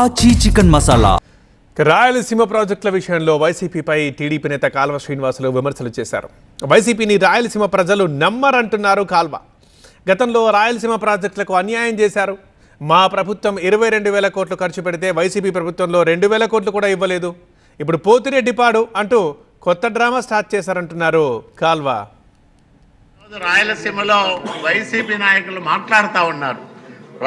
ఆచి చికెన్ మసాలా. రాయలసీమ ప్రాజెక్టుల విషయంలో వైసీపీపై టీడీపీ నేత కాల్వ శ్రీనివాసులు విమర్శలు చేశారు. వైసీపీని రాయలసీమ ప్రజలు నమ్మరంటున్నారు కాల్వ. గతంలో రాయలసీమ ప్రాజెక్టులకు అన్యాయం చేశారు. మా ప్రభుత్వం 22,000 కోట్లు ఖర్చు పెడితే వైసీపీ ప్రభుత్వంలో 2,000 కోట్లు కూడా ఇవ్వలేదు. ఇప్పుడు పోతిరెడ్డిపాడు అంటూ కొత్త డ్రామా స్టార్ట్ చేశారంటున్నారు కాల్వ. రాయలసీమలో వైసీపీ నాయకులు మాట్లాడుతూ ఉన్నారు,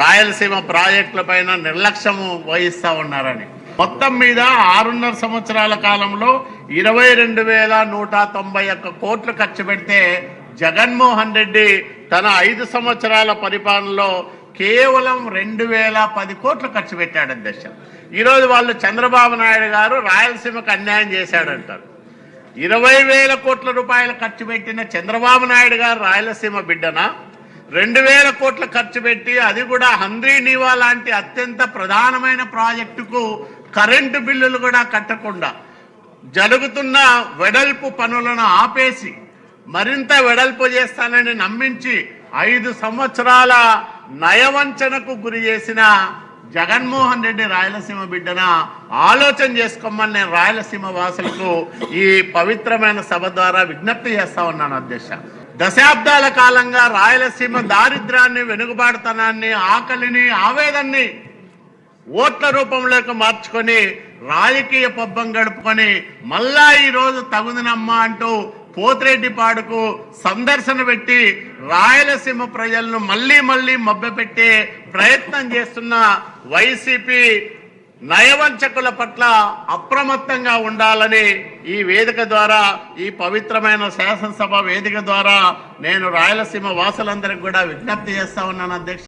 రాయలసీమ ప్రాజెక్టుల పైన నిర్లక్ష్యము వహిస్తూ ఉన్నారని. మొత్తం మీద 6.5 సంవత్సరాల కాలంలో 22,191 కోట్లు ఖర్చు పెడితే జగన్మోహన్ రెడ్డి తన 5 సంవత్సరాల పరిపాలనలో కేవలం 2,010 కోట్లు ఖర్చు పెట్టాడు అధ్యక్ష. ఈరోజు వాళ్ళు చంద్రబాబు నాయుడు గారు రాయలసీమకు అన్యాయం చేశాడంటారు. 20,000 కోట్ల రూపాయలు ఖర్చు పెట్టిన చంద్రబాబు నాయుడు గారు రాయలసీమ బిడ్డనా? 2,000 కోట్లు ఖర్చు పెట్టి, అది కూడా హంద్రీ నీవా లాంటి అత్యంత ప్రధానమైన ప్రాజెక్టుకు కరెంటు బిల్లులు కూడా కట్టకుండా జరుగుతున్న వెడల్పు పనులను ఆపేసి మరింత వెడల్పు చేస్తానని నమ్మించి 5 సంవత్సరాల నయవంచనకు గురి చేసిన జగన్మోహన్ రెడ్డి రాయలసీమ బిడ్డన ఆలోచన చేసుకోమని నేను రాయలసీమ వాసులకు ఈ పవిత్రమైన సభ ద్వారా విజ్ఞప్తి చేస్తా ఉన్నాను అధ్యక్ష. దశాబ్దాల కాలంగా రాయలసీమ దారిద్ర్యాన్ని, వెనుకబాటుతనాన్ని, ఆకలిని, ఆవేదన్ని ఓట్ల రూపంలోకి మార్చుకొని రాజకీయ పబ్బం గడుపుకొని మళ్ళా ఈరోజు తగుదనమ్మా అంటూ పోతిరెడ్డిపాడుకు సందర్శన పెట్టి రాయలసీమ ప్రజలను మళ్ళీ మభ్యపెట్టే ప్రయత్నం చేస్తున్న వైసీపీ నయవంచకుల పట్ల అప్రమత్తంగా ఉండాలని ఈ వేదిక ద్వారా, ఈ పవిత్రమైన శాసనసభ వేదిక ద్వారా నేను రాయలసీమ వాసులందరికీ కూడా విజ్ఞప్తి చేస్తా ఉన్నాను అధ్యక్ష.